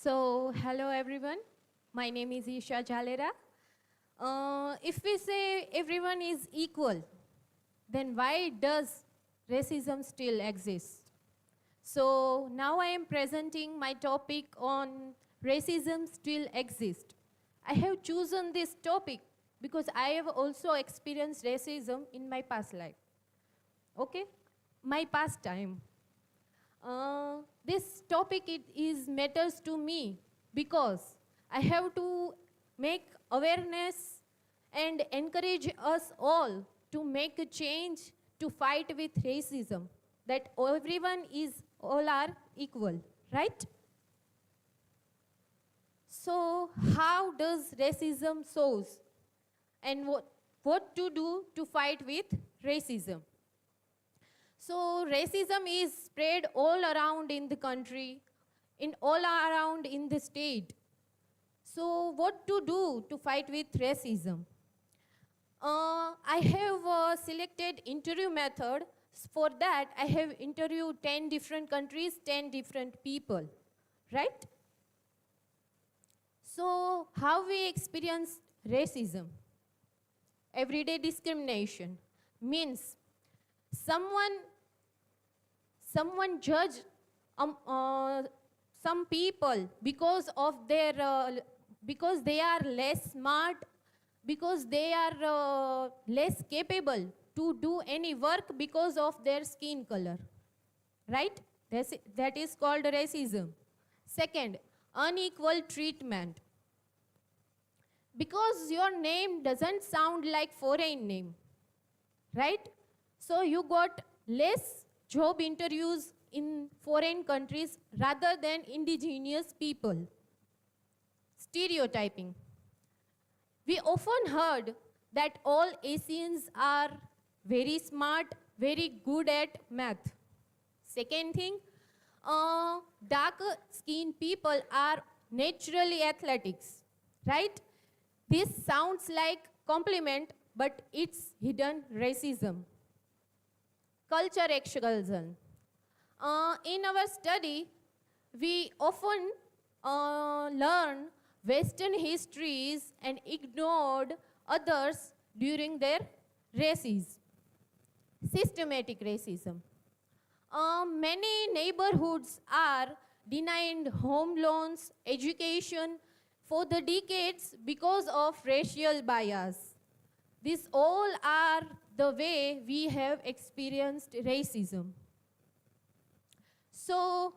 Hello everyone. My name is Isha Zalera. If we say everyone is equal, then why does racism still exist? So now I am presenting my topic on racism still exists. I have chosen this topic because I have also experienced racism in my past life. Okay? My past time. This topic is matters to me because I have to make awareness and encourage us all to make a change to fight with racism, that all are equal, right? So how does racism shows and what to do to fight with racism? So racism is spread all around in the country, all around in the state. So what to do to fight with racism? I have selected interview method. For that, I have interviewed 10 different countries, 10 different people, right? So how we experience racism? Everyday discrimination means someone judge some people because they are less smart, because they are less capable to do any work because of their skin color, right? That is called racism. Second, unequal treatment. Because your name doesn't sound like foreign name, right? So you got less job interviews in foreign countries rather than indigenous people. Stereotyping. We often heard that all Asians are very smart, very good at math. Second thing, darker skinned people are naturally athletics, right? This sounds like compliment, but it's hidden racism. Culture exclusion. In our study, we often learn Western histories and ignored others during their races. Systematic racism. Many neighborhoods are denied home loans, education for the decades because of racial bias. These all are the way we have experienced racism. So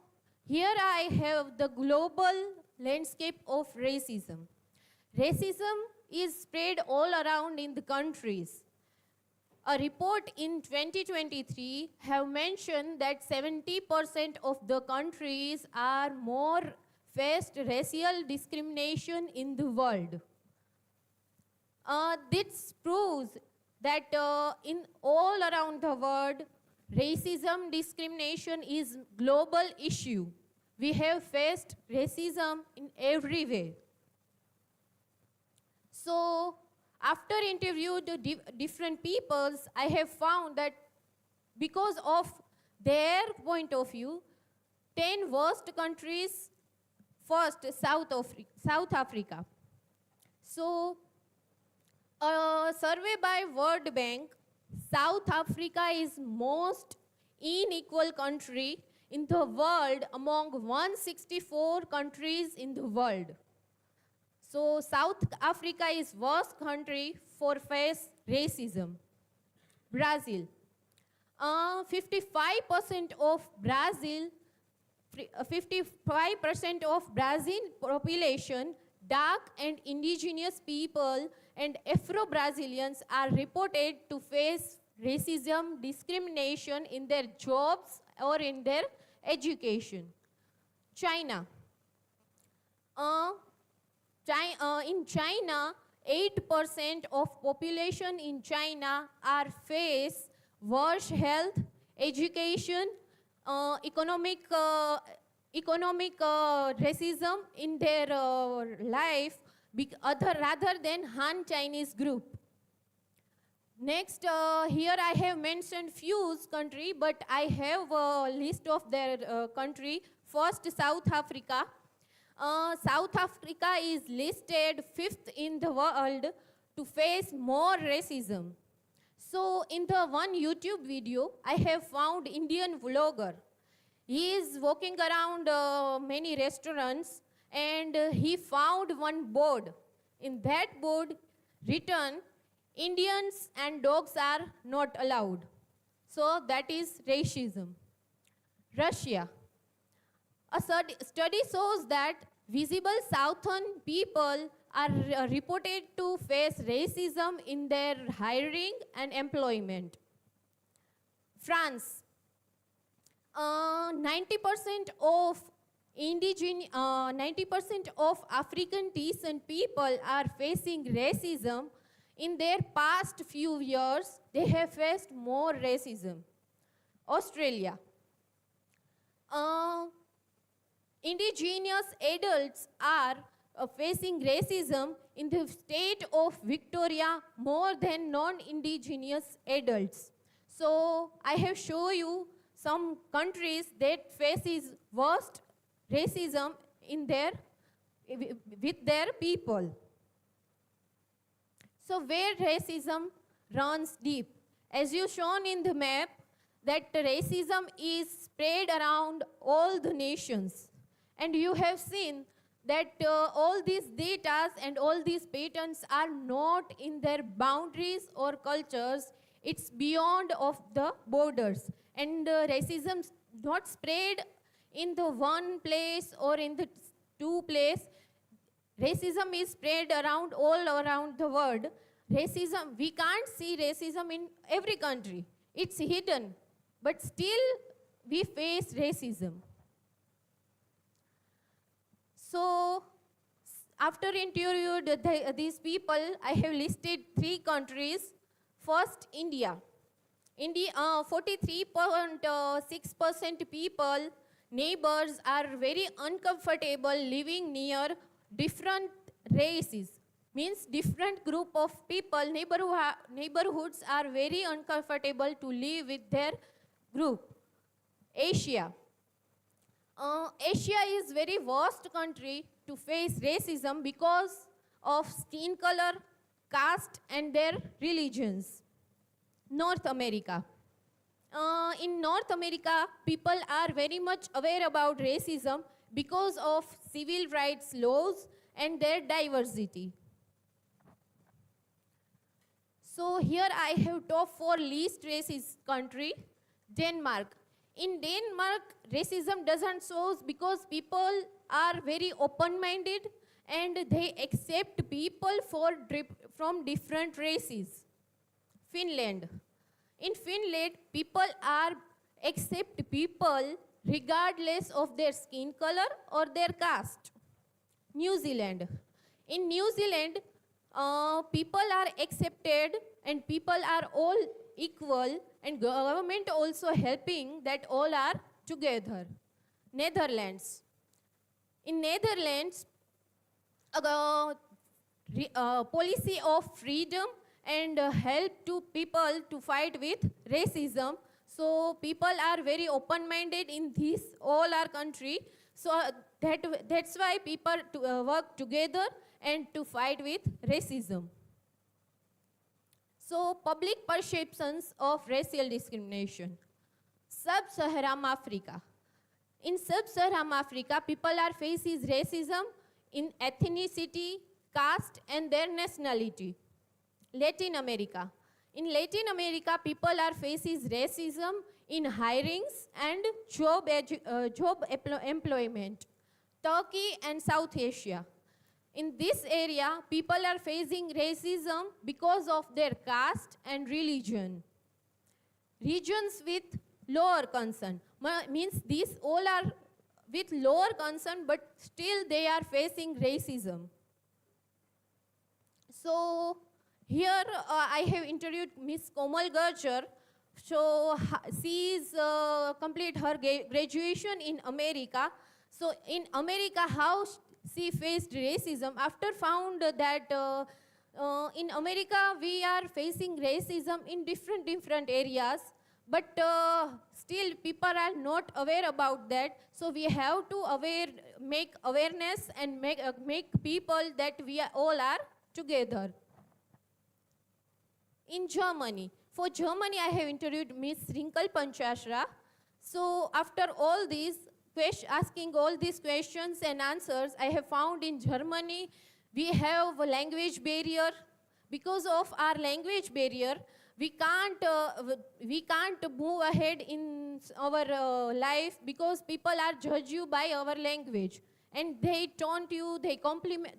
here I have the global landscape of racism. Racism is spread all around in the countries. A report in 2023 have mentioned that 70% of the countries are more faced racial discrimination in the world. This proves that in all around the world, racism discrimination is global issue. We have faced racism in every way. So after interviewed different peoples, I have found that because of their point of view, 10 worst countries, first South Africa. So a survey by World Bank, South Africa is most unequal country in the world among 164 countries in the world. So South Africa is worst country for face racism. Brazil. 55% of Brazil 55% of Brazil population, dark and indigenous people and Afro-Brazilians are reported to face racism, discrimination in their jobs or in their education. China. In China, 8% of population in China are face worse health, education, economic racism in their life rather than Han Chinese group. Next, here I have mentioned few countries, but I have a list of their country. First, South Africa. South Africa is listed 5th in the world to face more racism. So in the one YouTube video, I have found Indian vlogger. He is walking around many restaurants and he found one board. In that board written, Indians and dogs are not allowed. So that is racism. Russia. A study shows that visible southern people are reported to face racism in their hiring and employment. France. 90% of 90% of African descent people are facing racism. In their past few years, they have faced more racism. Australia. Indigenous adults are facing racism in the state of Victoria more than non-indigenous adults. So I have shown you some countries that faces worst racism with their people. So where racism runs deep, as you shown in the map, that racism is spread around all the nations. And you have seen that all these data and all these patterns are not in their boundaries or cultures. It's beyond of the borders. And racism not spread in the one place or in the two place. Racism is spread around all around the world. Racism, we can't see racism in every country. It's hidden, but still we face racism. So after interviewed these people, I have listed 3 countries. First, India. 43.6% people, neighbors, are very uncomfortable living near different races. Means different group of people, neighborhoods are very uncomfortable to live with their group. Asia. Asia is very vast country to face racism because of skin color, caste, and their religions. North America. In North America, people are very much aware about racism because of civil rights laws and their diversity. So here I have top 4 least racist country, Denmark. In Denmark, racism doesn't show because people are very open-minded and they accept people from different races. Finland. In Finland, people accept people regardless of their skin color or their caste. New Zealand. In New Zealand, people are accepted and people are all equal, and government also helping that all are together. Netherlands. In Netherlands, policy of freedom and help to people to fight with racism. So people are very open-minded in this all our country. So that's why people work together and to fight with racism. So public perceptions of racial discrimination. Sub-Saharan Africa. In Sub-Saharan Africa, people are facing racism in ethnicity, caste, and their nationality. Latin America. In Latin America, people are facing racism in hirings and job employment. Turkey and South Asia. In this area, people are facing racism because of their caste and religion. Regions with lower concern. Means these all are with lower concern, but still they are facing racism. So here I have interviewed Ms. Komal Garchar. So she is complete her graduation in America. So in America, how she faced racism, after found that in America we are facing racism in different areas, but still people are not aware about that. So we have to make awareness and make people that we are all are together. In Germany, for Germany, I have interviewed Ms. Rinkel Panchashra. So after all these asking all these questions and answers, I have found in Germany we have a language barrier. Because of our language barrier, we can't move ahead in our life, because people are judge you by our language, and they taunt you, they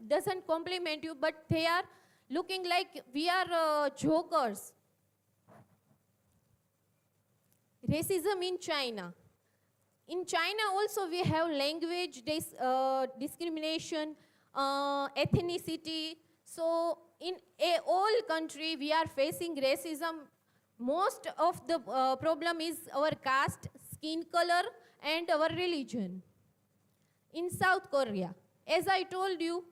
doesn't compliment you, but they are looking like we are jokers. Racism in China. In China also we have language discrimination, ethnicity. So in all country we are facing racism. Most of the problem is our caste, skin color, and our religion. In South Korea, as I told you,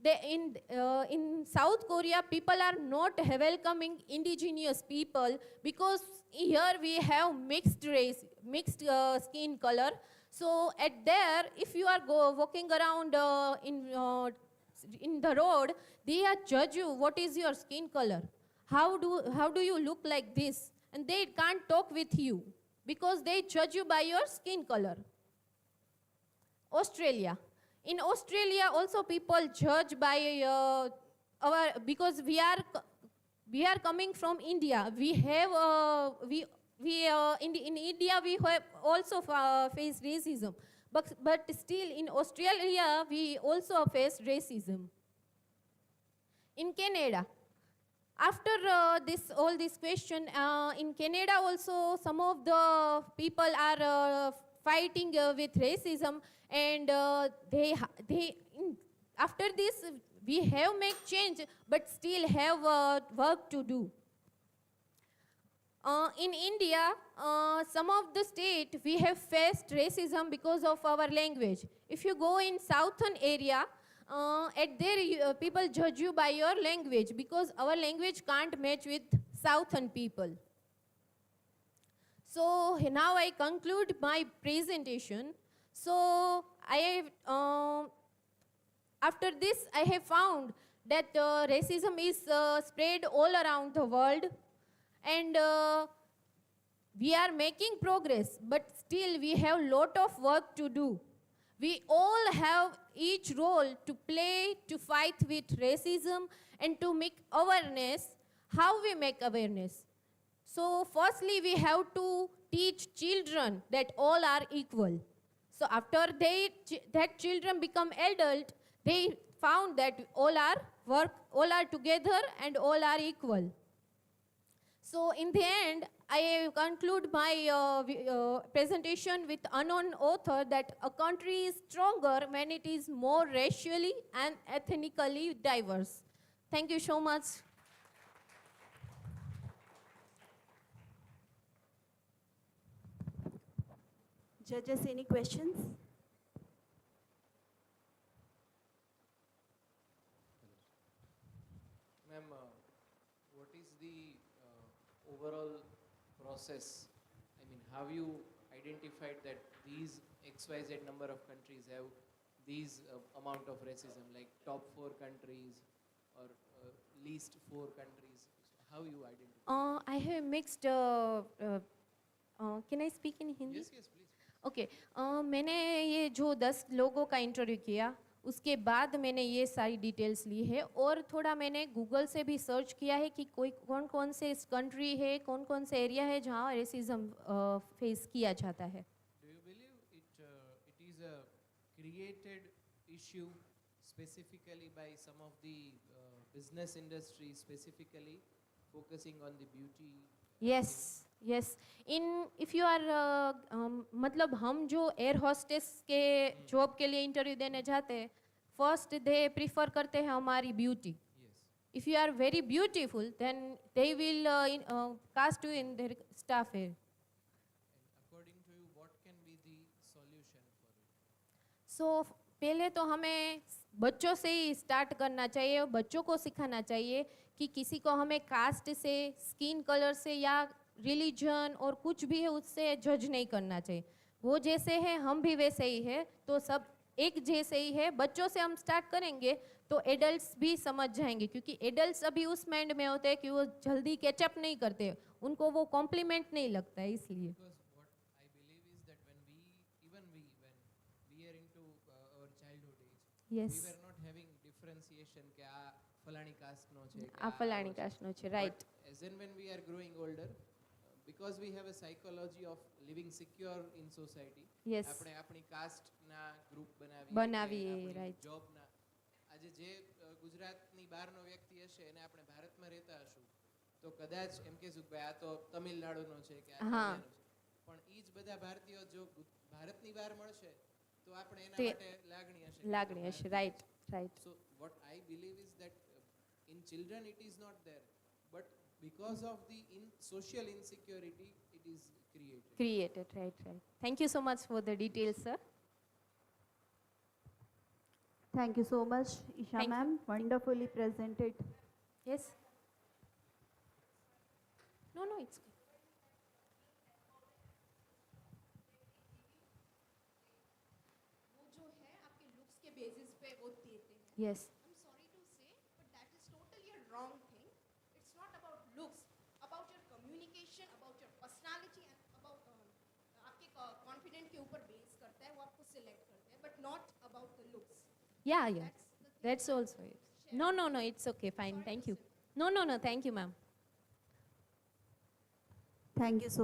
in South Korea, people are not welcoming indigenous people, because here we have mixed race, mixed skin color. So at there, if you are walking around in the road, they judge you, what is your skin color? How do you look like this? And they can't talk with you, because they judge you by your skin color. Australia. In Australia also people judge by because we are coming from India. We have in India we have also faced racism, but still in Australia we also face racism. In Canada, after all this question, in Canada also some of the people are fighting with racism, and after this we have make change, but still have work to do. In India, some of the state we have faced racism because of our language. If you go in southern area, at there people judge you by your language, because our language can't match with southern people. So now I conclude my presentation. So after this I have found that racism is spread all around the world, and we are making progress, but still we have lot of work to do. We all have each role to play to fight with racism and to make awareness. How we make awareness? So firstly we have to teach children that all are equal. So after that children become adult, they found that all are together and all are equal. So in the end, I conclude my presentation with unknown author that a country is stronger when it is more racially and ethnically diverse. Thank you so much. Judges, any questions? Ma'am, what is the overall process? I mean, have you identified that these XYZ number of countries have these amount of racism, like top 4 countries or least 4 countries? How you identify? I have mixed. Can I speak in Hindi? Yes, yes, please. Okay मैंने ये जो 10 लोगों का interview किया, उसके बाद मैंने ये सारी डिटेल्स ली है, और थोड़ा मैंने गूगल से भी सर्च किया है कि कौन कौन से कंट्री है, कौन कौन से एरिया है जहाँ रेसिज्म फेस किया जाता है. Do you believe it is a created issue specifically by some of the business industry, specifically focusing on the beauty? Yes. If you are मतलब हम जो एयर होस्टेस के जॉब के लिए इंटरव्यू देने जाते हैं, फर्स्ट दे प्रीफर करते हैं हमारी beauty. If you are very beautiful, then they will cast you in their staff here. And according to you, what can be the solution for it? So पहले तो हमें बच्चों से ही स्टार्ट करना चाहिए, और बच्चों को सिखाना चाहिए कि किसी को हमें कास्ट से, स्किन कलर से या रिलीजन और कुछ भी है उससे जज नहीं करना चाहिए. वो जैसे हैं हम भी वैसे ही है, तो सब एक जैसे ही है. बच्चों से हम स्टार्ट करेंगे तो एडल्ट्स भी समझ जाएंगे, क्योंकि एडल्ट्स अभी उस माइंड में होते हैं कि वो जल्दी कैचअप नहीं करते, उनको वो कॉम्प्लीमेंट नहीं लगता है इसलिए. Because what I believe is that when we, even we, when we are into our childhood age, Yes. we were not having differentiation કે આ ફલાણી કાસ્ટનો છે કે આ ફલાણી કાસ્ટનો છે, right. But as and when we are growing older, because we have a psychology of living secure in society, Yes. આપણે આપણી કાસ્ટના group બનાવીએ, right. જોબના આજે જે ગુજરાતની બહારનો વ્યક્તિ હશે એને આપણે ભારતમાં રહેતા હશું તો કદાચ એમ કહેશું કે ભાઈ આ તો તમિલનાડુનો છે કે આ હા. ઇન્ડિયાનો છે, પણ એ જ બધા ભારતીયો જો ભારતની બહાર મળશે તો આપણે એના તે માટે લાગણી હશે લાગણી હશે, right, right. So what I believe is that in children it is not there, but because of the social insecurity it is created. Created, right, right. Thank you so much for the details, sir. Thank you so much, Isha Thank you. ma'am. Wonderfully presented. Yes. No, no, it's good. वो जो है आपके looks के basis पे वो देते हैं. Yes. I'm sorry to say, but that is totally a wrong thing. It's not about looks, about your communication, about your personality and about आपके confident के ऊपर बेस करता है, वो आपको select करते हैं, but not about the looks. Yeah, yeah. That's the thing. That's also it. No, no, no, it's okay, fine. Thank you. No, no, no, thank you, ma'am. Thank you so